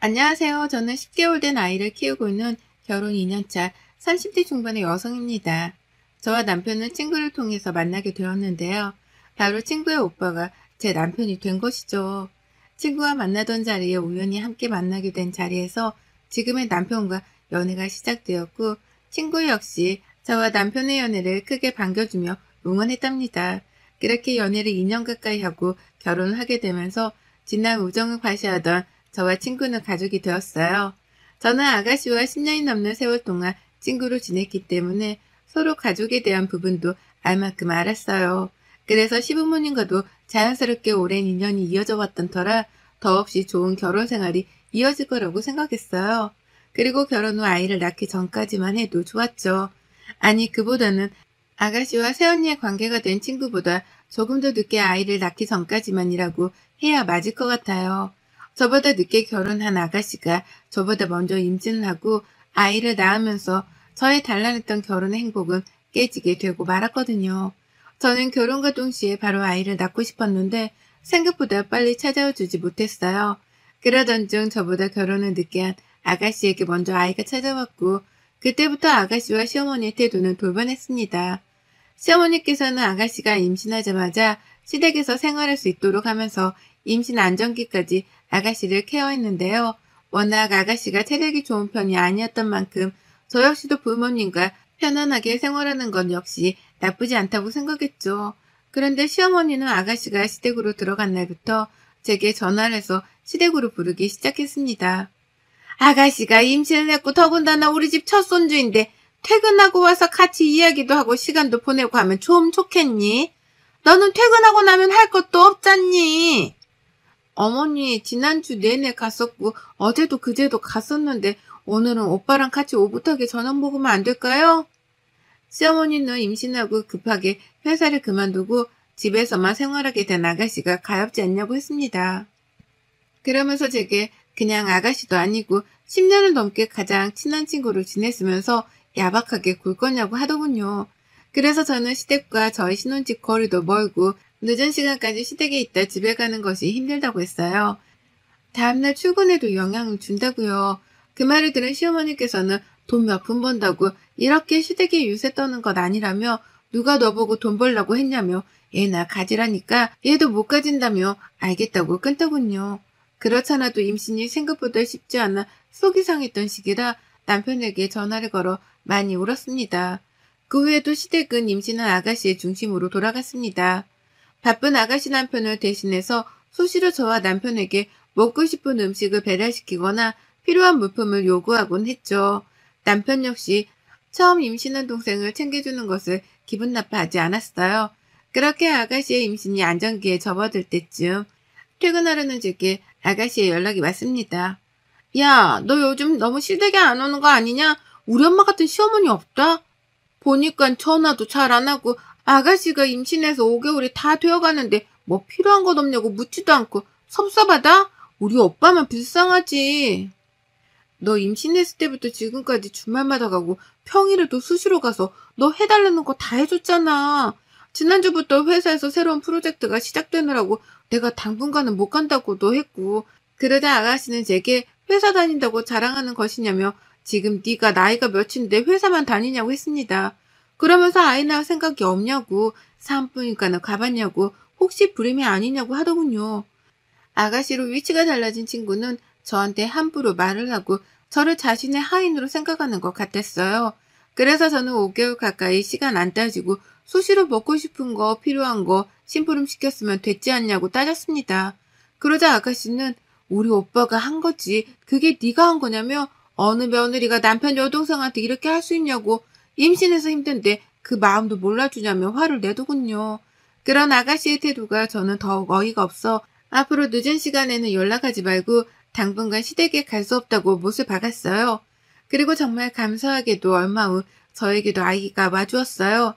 안녕하세요. 저는 10개월 된 아이를 키우고 있는 결혼 2년차 30대 중반의 여성입니다. 저와 남편은 친구를 통해서 만나게 되었는데요. 바로 친구의 오빠가 제 남편이 된 것이죠. 친구와 만나던 자리에 우연히 함께 만나게 된 자리에서 지금의 남편과 연애가 시작되었고, 친구 역시 저와 남편의 연애를 크게 반겨주며 응원했답니다. 그렇게 연애를 2년 가까이 하고 결혼을 하게 되면서 진한 우정을 과시하던 저와 친구는 가족이 되었어요. 저는 아가씨와 10년이 넘는 세월 동안 친구로 지냈기 때문에 서로 가족에 대한 부분도 알 만큼 알았어요. 그래서 시부모님과도 자연스럽게 오랜 인연이 이어져 왔던 터라 더없이 좋은 결혼 생활이 이어질 거라고 생각했어요. 그리고 결혼 후 아이를 낳기 전까지만 해도 좋았죠. 아니, 그보다는 아가씨와 새언니의 관계가 된 친구보다 조금 더 늦게 아이를 낳기 전까지만이라고 해야 맞을 것 같아요. 저보다 늦게 결혼한 아가씨가 저보다 먼저 임신을 하고 아이를 낳으면서 저의 단란했던 결혼의 행복은 깨지게 되고 말았거든요. 저는 결혼과 동시에 바로 아이를 낳고 싶었는데 생각보다 빨리 찾아와 주지 못했어요. 그러던 중 저보다 결혼을 늦게 한 아가씨에게 먼저 아이가 찾아왔고, 그때부터 아가씨와 시어머니의 태도는 돌변했습니다. 시어머니께서는 아가씨가 임신하자마자 시댁에서 생활할 수 있도록 하면서 임신 안정기까지 아가씨를 케어했는데요. 워낙 아가씨가 체력이 좋은 편이 아니었던 만큼 저 역시도 부모님과 편안하게 생활하는 건 역시 나쁘지 않다고 생각했죠. 그런데 시어머니는 아가씨가 시댁으로 들어간 날부터 제게 전화를 해서 시댁으로 부르기 시작했습니다. 아가씨가 임신을 했고 더군다나 우리 집 첫 손주인데 퇴근하고 와서 같이 이야기도 하고 시간도 보내고 하면 좀 좋겠니? 너는 퇴근하고 나면 할 것도 없잖니? 어머니, 지난주 내내 갔었고 어제도 그제도 갔었는데 오늘은 오빠랑 같이 오붓하게 저녁 먹으면 안 될까요? 시어머니는 임신하고 급하게 회사를 그만두고 집에서만 생활하게 된 아가씨가 가엾지 않냐고 했습니다. 그러면서 제게 그냥 아가씨도 아니고 10년을 넘게 가장 친한 친구로 지냈으면서 야박하게 굴 거냐고 하더군요. 그래서 저는 시댁과 저희 신혼집 거리도 멀고 늦은 시간까지 시댁에 있다 집에 가는 것이 힘들다고 했어요. 다음날 출근에도 영향을 준다고요. 그 말을 들은 시어머니께서는 돈 몇 푼 번다고 이렇게 시댁에 유세 떠는 것 아니라며 누가 너보고 돈 벌라고 했냐며 얘나 가지라니까 얘도 못 가진다며 알겠다고 끊더군요. 그렇잖아도 임신이 생각보다 쉽지 않아 속이 상했던 시기라 남편에게 전화를 걸어 많이 울었습니다. 그 후에도 시댁은 임신한 아가씨의 중심으로 돌아갔습니다. 바쁜 아가씨 남편을 대신해서 수시로 저와 남편에게 먹고 싶은 음식을 배달시키거나 필요한 물품을 요구하곤 했죠. 남편 역시 처음 임신한 동생을 챙겨주는 것을 기분 나빠하지 않았어요. 그렇게 아가씨의 임신이 안정기에 접어들 때쯤 퇴근하려는 제게 아가씨의 연락이 왔습니다. 야, 너 요즘 너무 시댁에 안 오는 거 아니냐? 우리 엄마 같은 시어머니 없다? 보니까 전화도 잘 안 하고 아가씨가 임신해서 5개월이 다 되어가는데 뭐 필요한 것 없냐고 묻지도 않고 섭섭하다? 우리 오빠만 불쌍하지. 너 임신했을 때부터 지금까지 주말마다 가고 평일에도 수시로 가서 너 해달라는 거 다 해줬잖아. 지난주부터 회사에서 새로운 프로젝트가 시작되느라고 내가 당분간은 못 간다고도 했고, 그러다 아가씨는 제게 회사 다닌다고 자랑하는 것이냐며 지금 네가 나이가 몇인데 회사만 다니냐고 했습니다. 그러면서 아이 낳을 생각이 없냐고, 산부인과는 가봤냐고, 혹시 불임이 아니냐고 하더군요. 아가씨로 위치가 달라진 친구는 저한테 함부로 말을 하고 저를 자신의 하인으로 생각하는 것 같았어요. 그래서 저는 5개월 가까이 시간 안 따지고 수시로 먹고 싶은 거, 필요한 거 심부름 시켰으면 됐지 않냐고 따졌습니다. 그러자 아가씨는 우리 오빠가 한 거지, 그게 네가 한 거냐며 어느 며느리가 남편 여동생한테 이렇게 할 수 있냐고, 임신해서 힘든데 그 마음도 몰라주냐며 화를 내더군요. 그런 아가씨의 태도가 저는 더욱 어이가 없어 앞으로 늦은 시간에는 연락하지 말고 당분간 시댁에 갈 수 없다고 못을 박았어요. 그리고 정말 감사하게도 얼마 후 저에게도 아이가 와주었어요.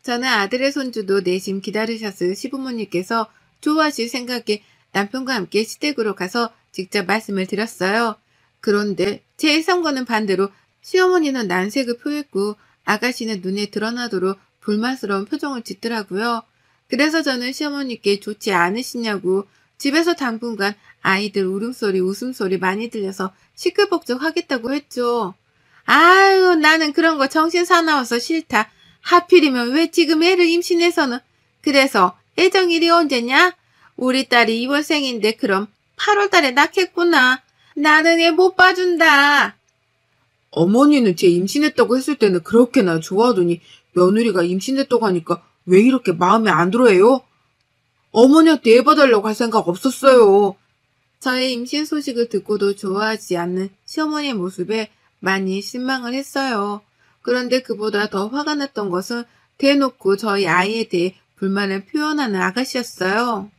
저는 아들의 손주도 내심 기다리셨을 시부모님께서 좋아하실 생각에 남편과 함께 시댁으로 가서 직접 말씀을 드렸어요. 그런데 제 예상과는 반대로 시어머니는 난색을 표했고 아가씨는 눈에 드러나도록 불만스러운 표정을 짓더라고요. 그래서 저는 시어머니께 좋지 않으시냐고 집에서 당분간 아이들 울음소리, 웃음소리 많이 들려서 시끌벅적하겠다고 했죠. 아유, 나는 그런 거 정신 사나워서 싫다. 하필이면 왜 지금 애를 임신해서는. 그래서 애정일이 언제냐? 우리 딸이 2월생인데 그럼 8월 달에 낳겠구나. 나는 애 못 봐준다. 어머니는 제 임신했다고 했을 때는 그렇게나 좋아하더니 며느리가 임신했다고 하니까 왜 이렇게 마음에 안 들어해요? 어머니한테 애 봐달라고 할 생각 없었어요. 저의 임신 소식을 듣고도 좋아하지 않는 시어머니의 모습에 많이 실망을 했어요. 그런데 그보다 더 화가 났던 것은 대놓고 저희 아이에 대해 불만을 표현하는 아가씨였어요.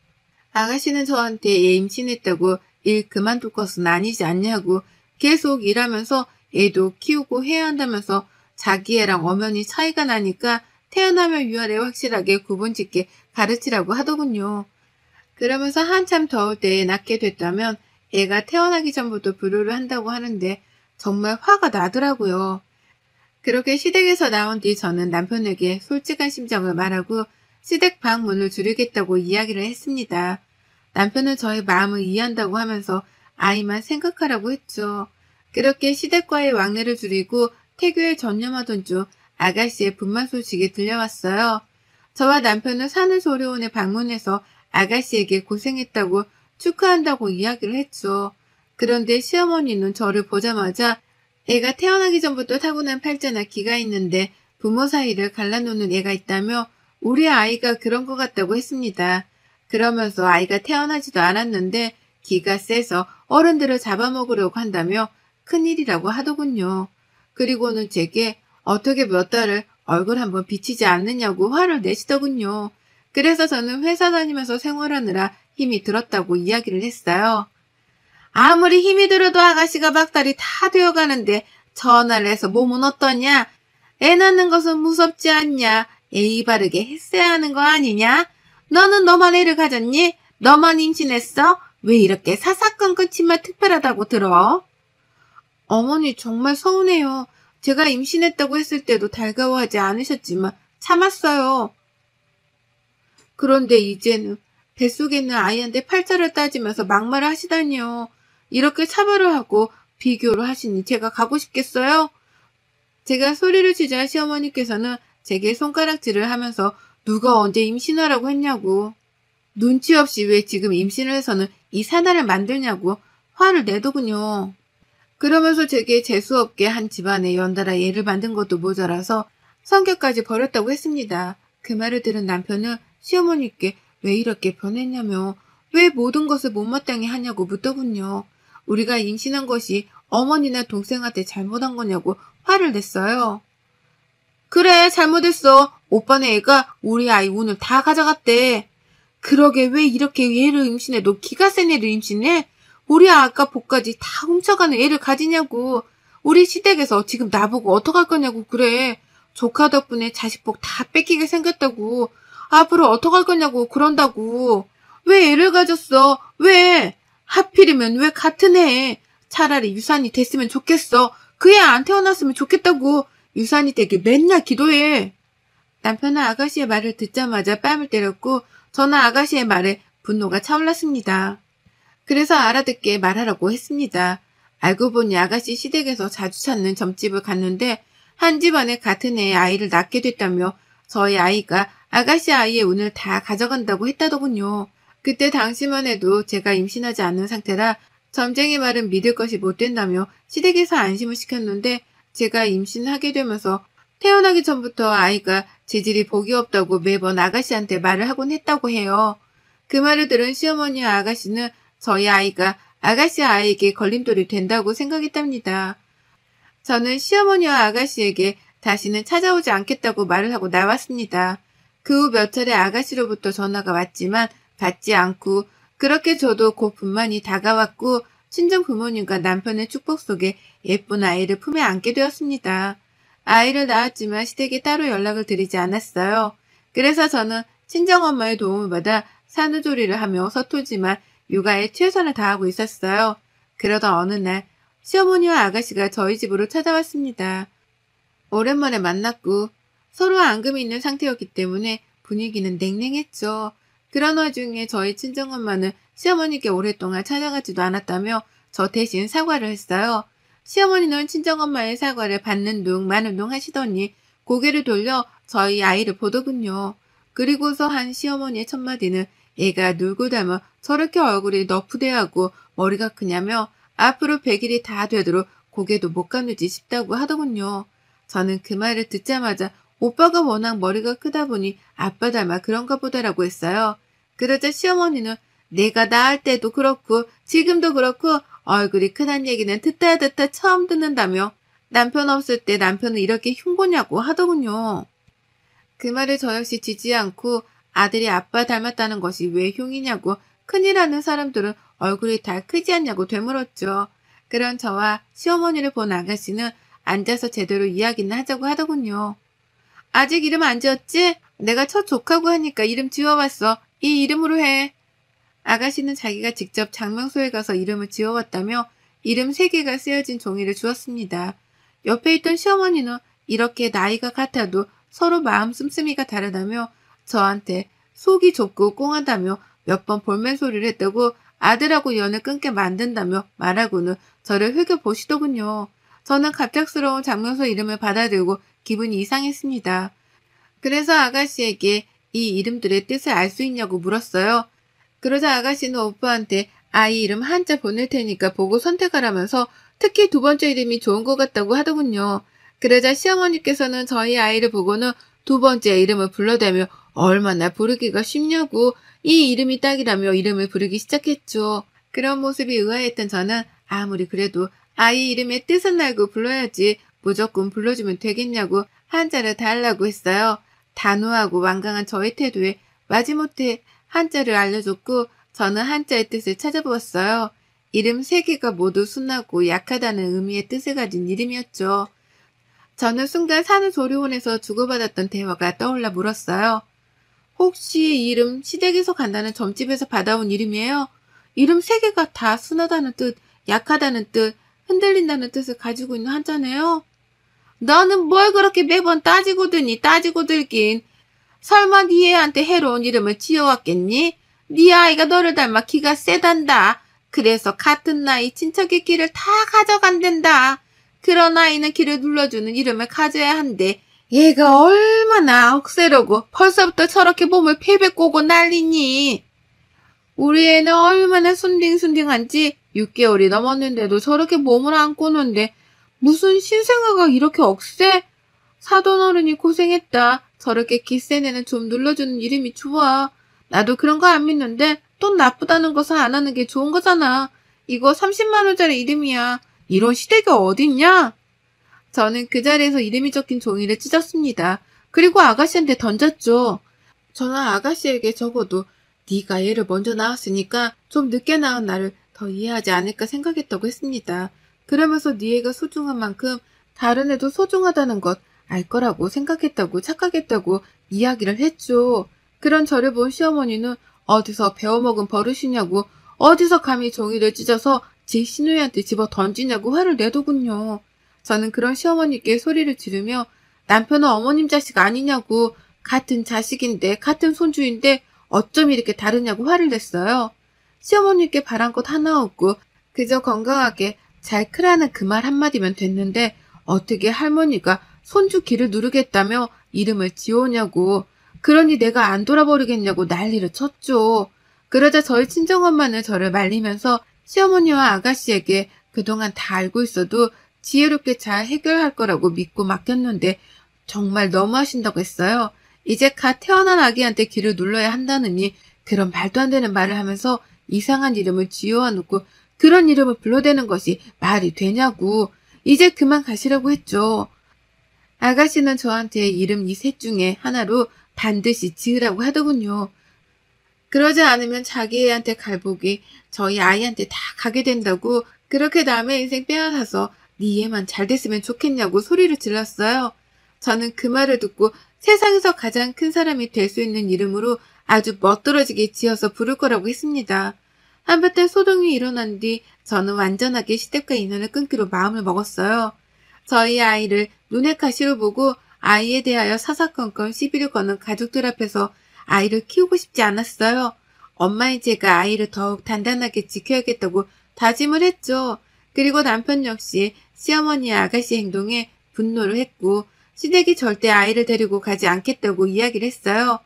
아가씨는 저한테 얘 임신했다고 일 그만둘 것은 아니지 않냐고 계속 일하면서 애도 키우고 해야 한다면서 자기 애랑 엄연히 차이가 나니까 태어나면 위아래 확실하게 구분짓게 가르치라고 하더군요. 그러면서 한참 더울 때에 낳게 됐다면 애가 태어나기 전부터 불효를 한다고 하는데 정말 화가 나더라고요. 그렇게 시댁에서 나온 뒤 저는 남편에게 솔직한 심정을 말하고 시댁 방문을 줄이겠다고 이야기를 했습니다. 남편은 저의 마음을 이해한다고 하면서 아이만 생각하라고 했죠. 그렇게 시댁과의 왕래를 줄이고 태교에 전념하던 중 아가씨의 분만 소식이 들려왔어요. 저와 남편은 산후조리원에 방문해서 아가씨에게 고생했다고 축하한다고 이야기를 했죠. 그런데 시어머니는 저를 보자마자 애가 태어나기 전부터 타고난 팔자나 기가 있는데 부모 사이를 갈라놓는 애가 있다며 우리 아이가 그런 것 같다고 했습니다. 그러면서 아이가 태어나지도 않았는데 기가 세서 어른들을 잡아먹으려고 한다며 큰일이라고 하더군요. 그리고는 제게 어떻게 몇 달을 얼굴 한번 비치지 않느냐고 화를 내시더군요. 그래서 저는 회사 다니면서 생활하느라 힘이 들었다고 이야기를 했어요. 아무리 힘이 들어도 아가씨가 막달이 다 되어가는데 전화를 해서 몸은 어떠냐? 애 낳는 것은 무섭지 않냐? 예의 바르게 했어야 하는 거 아니냐? 너는 너만 애를 가졌니? 너만 임신했어? 왜 이렇게 사사건건 치마 특별하다고 들어? 어머니 정말 서운해요. 제가 임신했다고 했을 때도 달가워하지 않으셨지만 참았어요. 그런데 이제는 뱃속에 있는 아이한테 팔자를 따지면서 막말을 하시다니요. 이렇게 차별을 하고 비교를 하시니 제가 가고 싶겠어요? 제가 소리를 치자 시어머니께서는 제게 손가락질을 하면서 누가 언제 임신하라고 했냐고, 눈치 없이 왜 지금 임신을 해서는 이 사나를 만들냐고 화를 내더군요. 그러면서 제게 재수없게 한 집안에 연달아 애를 만든 것도 모자라서 성격까지 버렸다고 했습니다. 그 말을 들은 남편은 시어머니께 왜 이렇게 변했냐며 왜 모든 것을 못마땅히 하냐고 묻더군요. 우리가 임신한 것이 어머니나 동생한테 잘못한 거냐고 화를 냈어요. 그래, 잘못했어. 오빠네 애가 우리 아이 운을 다 가져갔대. 그러게 왜 이렇게 애를 임신해? 너 기가 센 애를 임신해? 우리 아까 복까지 다 훔쳐가는 애를 가지냐고. 우리 시댁에서 지금 나보고 어떡할 거냐고 그래. 조카 덕분에 자식 복 다 뺏기게 생겼다고. 앞으로 어떡할 거냐고 그런다고. 왜 애를 가졌어? 왜? 하필이면 왜 같은 애? 차라리 유산이 됐으면 좋겠어. 그 애 안 태어났으면 좋겠다고. 유산이 되게 맨날 기도해. 남편은 아가씨의 말을 듣자마자 뺨을 때렸고 저는 아가씨의 말에 분노가 차올랐습니다. 그래서 알아듣게 말하라고 했습니다. 알고 보니 아가씨 시댁에서 자주 찾는 점집을 갔는데 한 집안에 같은 애의 아이를 낳게 됐다며 저희 아이가 아가씨 아이의 운을 다 가져간다고 했다더군요. 그때 당시만 해도 제가 임신하지 않는 상태라 점쟁이 말은 믿을 것이 못 된다며 시댁에서 안심을 시켰는데 제가 임신하게 되면서 태어나기 전부터 아이가 재질이 복이 없다고 매번 아가씨한테 말을 하곤 했다고 해요. 그 말을 들은 시어머니와 아가씨는 저희 아이가 아가씨 아이에게 걸림돌이 된다고 생각했답니다. 저는 시어머니와 아가씨에게 다시는 찾아오지 않겠다고 말을 하고 나왔습니다. 그 후 몇 차례 아가씨로부터 전화가 왔지만 받지 않고 그렇게 저도 곧 분만이 다가왔고 친정 부모님과 남편의 축복 속에 예쁜 아이를 품에 안게 되었습니다. 아이를 낳았지만 시댁에 따로 연락을 드리지 않았어요. 그래서 저는 친정엄마의 도움을 받아 산후조리를 하며 서툴지만 육아에 최선을 다하고 있었어요. 그러던 어느 날 시어머니와 아가씨가 저희 집으로 찾아왔습니다. 오랜만에 만났고 서로 앙금이 있는 상태였기 때문에 분위기는 냉랭했죠. 그런 와중에 저희 친정엄마는 시어머니께 오랫동안 찾아가지도 않았다며 저 대신 사과를 했어요. 시어머니는 친정엄마의 사과를 받는 둥 마는 둥 하시더니 고개를 돌려 저희 아이를 보더군요. 그리고서 한 시어머니의 첫마디는 애가 누구 닮아 저렇게 얼굴이 너프대하고 머리가 크냐며 앞으로 100일이 다 되도록 고개도 못 가누지 싶다고 하더군요. 저는 그 말을 듣자마자 오빠가 워낙 머리가 크다 보니 아빠 닮아 그런가 보다라고 했어요. 그러자 시어머니는 내가 낳을 때도 그렇고 지금도 그렇고 얼굴이 크단 얘기는 듣다 처음 듣는다며 남편 없을 때 남편은 이렇게 흉보냐고 하더군요. 그 말에 저 역시 지지 않고 아들이 아빠 닮았다는 것이 왜 흉이냐고 큰일 하는 사람들은 얼굴이 다 크지 않냐고 되물었죠. 그런 저와 시어머니를 본 아가씨는 앉아서 제대로 이야기는 하자고 하더군요. 아직 이름 안 지었지? 내가 첫 조카고 하니까 이름 지어왔어. 이 이름으로 해. 아가씨는 자기가 직접 장명소에 가서 이름을 지어왔다며 이름 3개가 쓰여진 종이를 주었습니다. 옆에 있던 시어머니는 이렇게 나이가 같아도 서로 마음 씀씀이가 다르다며 저한테 속이 좁고 꽁하다며 몇 번 볼멘 소리를 했다고 아들하고 연을 끊게 만든다며 말하고는 저를 흘겨보시더군요. 저는 갑작스러운 장명소 이름을 받아들고 기분이 이상했습니다. 그래서 아가씨에게 이 이름들의 뜻을 알 수 있냐고 물었어요. 그러자 아가씨는 오빠한테 아이 이름 한자 보낼 테니까 보고 선택하라면서 특히 2번째 이름이 좋은 것 같다고 하더군요. 그러자 시어머니께서는 저희 아이를 보고는 2번째 이름을 불러대며 얼마나 부르기가 쉽냐고 이 이름이 딱이라며 이름을 부르기 시작했죠. 그런 모습이 의아했던 저는 아무리 그래도 아이 이름의 뜻은 알고 불러야지 무조건 불러주면 되겠냐고 한자를 달라고 했어요. 단호하고 완강한 저의 태도에 마지못해 한자를 알려줬고 저는 한자의 뜻을 찾아보았어요. 이름 3개가 모두 순하고 약하다는 의미의 뜻을 가진 이름이었죠. 저는 순간 산후조리원에서 주고받았던 대화가 떠올라 물었어요. 혹시 이 이름 시댁에서 간다는 점집에서 받아온 이름이에요? 이름 3개가 다 순하다는 뜻, 약하다는 뜻, 흔들린다는 뜻을 가지고 있는 한자네요? 너는 뭘 그렇게 매번 따지고 드니 따지고 들긴. 설마 네 애한테 해로운 이름을 지어왔겠니? 네 아이가 너를 닮아 기가 세단다. 그래서 같은 나이 친척의 길을 다 가져간댄다. 그런 아이는 길을 눌러주는 이름을 가져야 한대. 얘가 얼마나 억세르고 벌써부터 저렇게 몸을 패배 꼬고 난리니. 우리 애는 얼마나 순딩순딩한지 6개월이 넘었는데도 저렇게 몸을 안 꼬는데 무슨 신생아가 이렇게 억세? 사돈어른이 고생했다. 저렇게 기센 애는 좀 눌러주는 이름이 좋아. 나도 그런 거 안 믿는데 돈 나쁘다는 것을 안 하는 게 좋은 거잖아. 이거 30만 원짜리 이름이야. 이런 시댁이 어딨냐? 저는 그 자리에서 이름이 적힌 종이를 찢었습니다. 그리고 아가씨한테 던졌죠. 저는 아가씨에게 적어도 네가 얘를 먼저 낳았으니까 좀 늦게 낳은 나를 더 이해하지 않을까 생각했다고 했습니다. 그러면서 네 애가 소중한 만큼 다른 애도 소중하다는 것 알 거라고 생각했다고 착각했다고 이야기를 했죠. 그런 저를 본 시어머니는 어디서 배워먹은 버릇이냐고 어디서 감히 종이를 찢어서 제 시누이한테 집어 던지냐고 화를 내더군요. 저는 그런 시어머니께 소리를 지르며 남편은 어머님 자식 아니냐고 같은 자식인데 같은 손주인데 어쩜 이렇게 다르냐고 화를 냈어요. 시어머니께 바란 것 하나 없고 그저 건강하게 잘 크라는 그 말 한마디면 됐는데 어떻게 할머니가 손주 귀를 누르겠다며 이름을 지어오냐고 그러니 내가 안 돌아버리겠냐고 난리를 쳤죠. 그러자 저희 친정엄마는 저를 말리면서 시어머니와 아가씨에게 그동안 다 알고 있어도 지혜롭게 잘 해결할 거라고 믿고 맡겼는데 정말 너무하신다고 했어요. 이제 갓 태어난 아기한테 귀를 눌러야 한다느니 그런 말도 안 되는 말을 하면서 이상한 이름을 지어와놓고 그런 이름을 불러대는 것이 말이 되냐고 이제 그만 가시라고 했죠. 아가씨는 저한테 이름 이 셋 중에 하나로 반드시 지으라고 하더군요. 그러지 않으면 자기 애한테 갈복이 저희 아이한테 다 가게 된다고 그렇게 남의 인생 빼앗아서 네 애만 잘 됐으면 좋겠냐고 소리를 질렀어요. 저는 그 말을 듣고 세상에서 가장 큰 사람이 될 수 있는 이름으로 아주 멋들어지게 지어서 부를 거라고 했습니다. 한바탕 소동이 일어난 뒤 저는 완전하게 시댁과 인연을 끊기로 마음을 먹었어요. 저희 아이를 눈의 가시로 보고 아이에 대하여 사사건건 시비를 거는 가족들 앞에서 아이를 키우고 싶지 않았어요. 엄마인 제가 아이를 더욱 단단하게 지켜야겠다고 다짐을 했죠. 그리고 남편 역시 시어머니의 아가씨 행동에 분노를 했고 시댁이 절대 아이를 데리고 가지 않겠다고 이야기를 했어요.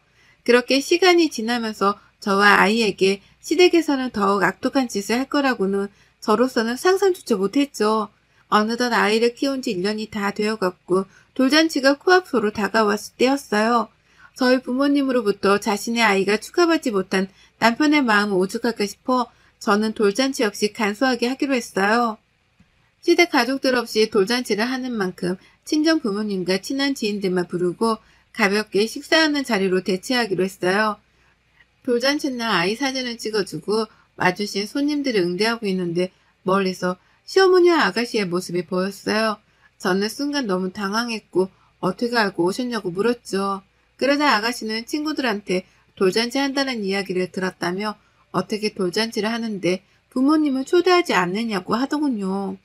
그렇게 시간이 지나면서 저와 아이에게 시댁에서는 더욱 악독한 짓을 할 거라고는 저로서는 상상조차 못했죠. 어느덧 아이를 키운 지 1년이 다 되어갔고 돌잔치가 코앞으로 다가왔을 때였어요. 저희 부모님으로부터 자신의 아이가 축하받지 못한 남편의 마음을 오죽할까 싶어 저는 돌잔치 역시 간소하게 하기로 했어요. 시댁 가족들 없이 돌잔치를 하는 만큼 친정 부모님과 친한 지인들만 부르고 가볍게 식사하는 자리로 대체하기로 했어요. 돌잔치날 아이 사진을 찍어주고 와주신 손님들을 응대하고 있는데 멀리서 시어머니와 아가씨의 모습이 보였어요. 저는 순간 너무 당황했고 어떻게 알고 오셨냐고 물었죠. 그러자 아가씨는 친구들한테 돌잔치 한다는 이야기를 들었다며 어떻게 돌잔치를 하는데 부모님을 초대하지 않느냐고 하더군요.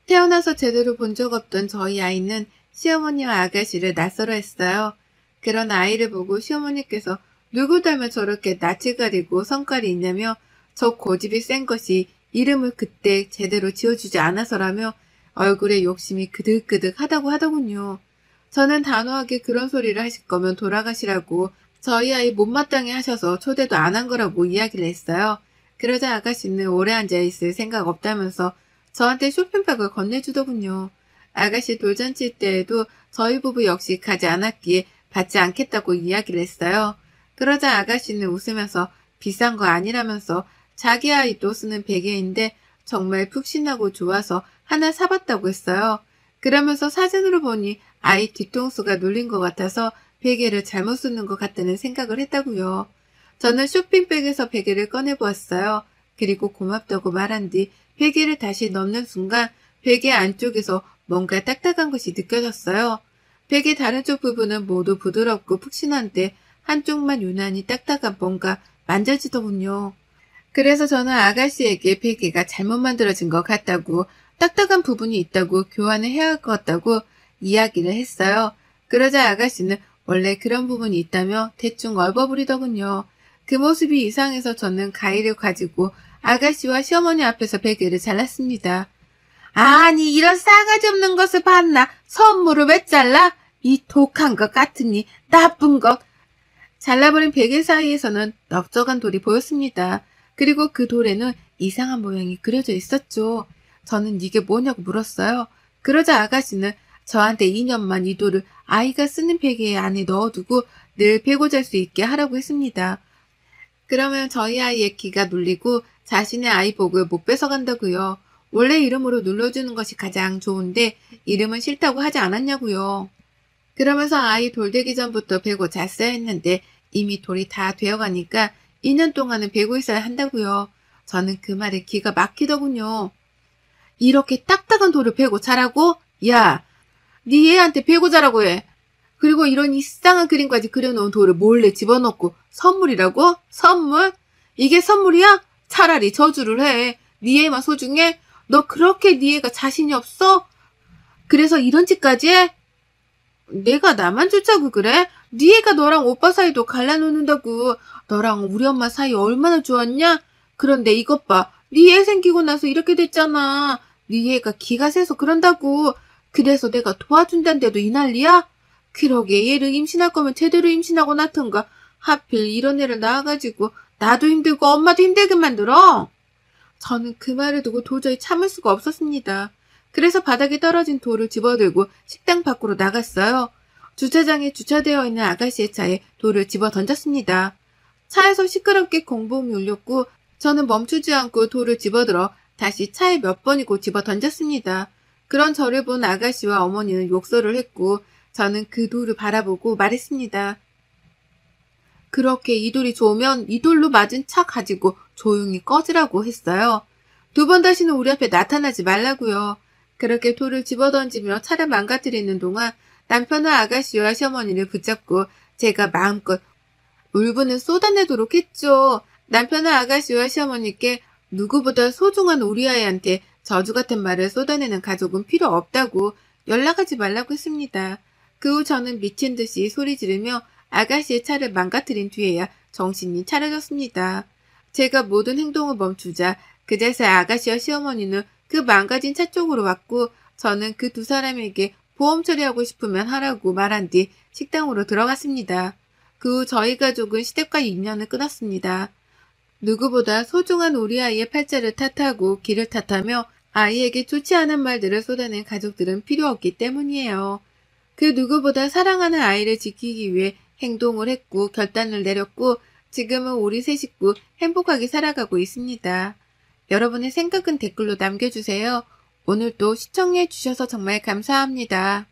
태어나서 제대로 본 적 없던 저희 아이는 시어머니와 아가씨를 낯설어 했어요. 그런 아이를 보고 시어머니께서 누구 닮아 저렇게 낯을 가리고 성깔이 있냐며 저 고집이 센 것이 이름을 그때 제대로 지어주지 않아서라며 얼굴에 욕심이 그득그득 하다고 하더군요. 저는 단호하게 그런 소리를 하실 거면 돌아가시라고 저희 아이 못마땅해 하셔서 초대도 안 한 거라고 이야기를 했어요. 그러자 아가씨는 오래 앉아있을 생각 없다면서 저한테 쇼핑백을 건네주더군요. 아가씨 돌잔치 때에도 저희 부부 역시 가지 않았기에 받지 않겠다고 이야기를 했어요. 그러자 아가씨는 웃으면서 비싼 거 아니라면서 자기 아이도 쓰는 베개인데 정말 푹신하고 좋아서 하나 사봤다고 했어요. 그러면서 사진으로 보니 아이 뒤통수가 눌린 것 같아서 베개를 잘못 쓰는 것 같다는 생각을 했다고요. 저는 쇼핑백에서 베개를 꺼내보았어요. 그리고 고맙다고 말한 뒤 베개를 다시 넣는 순간 베개 안쪽에서 뭔가 딱딱한 것이 느껴졌어요. 베개 다른 쪽 부분은 모두 부드럽고 푹신한데 한쪽만 유난히 딱딱한 뭔가 만져지더군요. 그래서 저는 아가씨에게 베개가 잘못 만들어진 것 같다고 딱딱한 부분이 있다고 교환을 해야 할 것 같다고 이야기를 했어요. 그러자 아가씨는 원래 그런 부분이 있다며 대충 얼버무리더군요. 그 모습이 이상해서 저는 가위를 가지고 아가씨와 시어머니 앞에서 베개를 잘랐습니다. 아니 이런 싸가지 없는 것을 봤나? 선물을 왜 잘라? 이 독한 것 같으니 나쁜 것. 잘라버린 베개 사이에서는 넓적한 돌이 보였습니다. 그리고 그 돌에는 이상한 모양이 그려져 있었죠. 저는 이게 뭐냐고 물었어요. 그러자 아가씨는 저한테 2년만 이 돌을 아이가 쓰는 베개 안에 넣어두고 늘 베고 잘 수 있게 하라고 했습니다. 그러면 저희 아이의 기가 눌리고 자신의 아이복을 못 뺏어간다고요. 원래 이름으로 눌러주는 것이 가장 좋은데 이름은 싫다고 하지 않았냐고요. 그러면서 아이 돌 되기 전부터 베고 잤어야 했는데 이미 돌이 다 되어가니까 2년 동안은 베고 있어야 한다고요. 저는 그 말에 기가 막히더군요. 이렇게 딱딱한 돌을 베고 자라고? 야, 네 애한테 베고 자라고 해. 그리고 이런 이상한 그림까지 그려놓은 돌을 몰래 집어넣고 선물이라고? 선물? 이게 선물이야? 차라리 저주를 해. 네 애만 소중해? 너 그렇게 네 애가 자신이 없어? 그래서 이런 짓까지 해? 내가 나만 좋자고 그래? 네 애가 너랑 오빠 사이도 갈라놓는다고. 너랑 우리 엄마 사이 얼마나 좋았냐? 그런데 이것 봐. 네 애 생기고 나서 이렇게 됐잖아. 네 애가 기가 세서 그런다고. 그래서 내가 도와준다는데도 이 난리야? 그러게 얘를 임신할 거면 제대로 임신하고 낳던가. 하필 이런 애를 낳아가지고 나도 힘들고 엄마도 힘들게 만들어. 저는 그 말을 두고 도저히 참을 수가 없었습니다. 그래서 바닥에 떨어진 돌을 집어들고 식당 밖으로 나갔어요. 주차장에 주차되어 있는 아가씨의 차에 돌을 집어 던졌습니다. 차에서 시끄럽게 공보음이 울렸고 저는 멈추지 않고 돌을 집어들어 다시 차에 몇 번이고 집어 던졌습니다. 그런 저를 본 아가씨와 어머니는 욕설을 했고 저는 그 돌을 바라보고 말했습니다. 그렇게 이 돌이 좋으면 이 돌로 맞은 차 가지고 조용히 꺼지라고 했어요. 2번 다시는 우리 앞에 나타나지 말라고요. 그렇게 돌을 집어던지며 차를 망가뜨리는 동안 남편은 아가씨와 시어머니를 붙잡고 제가 마음껏 울분을 쏟아내도록 했죠. 남편은 아가씨와 시어머니께 누구보다 소중한 우리 아이한테 저주 같은 말을 쏟아내는 가족은 필요 없다고 연락하지 말라고 했습니다. 그 후 저는 미친 듯이 소리 지르며 아가씨의 차를 망가뜨린 뒤에야 정신이 차려졌습니다. 제가 모든 행동을 멈추자 그제서야 아가씨와 시어머니는 그 망가진 차 쪽으로 왔고 저는 그 두 사람에게 보험 처리하고 싶으면 하라고 말한 뒤 식당으로 들어갔습니다. 그 후 저희 가족은 시댁과 인연을 끊었습니다. 누구보다 소중한 우리 아이의 팔자를 탓하고 기를 탓하며 아이에게 좋지 않은 말들을 쏟아낸 가족들은 필요 없기 때문이에요. 그 누구보다 사랑하는 아이를 지키기 위해 행동을 했고 결단을 내렸고 지금은 우리 세 식구 행복하게 살아가고 있습니다. 여러분의 생각은 댓글로 남겨주세요. 오늘도 시청해 주셔서 정말 감사합니다.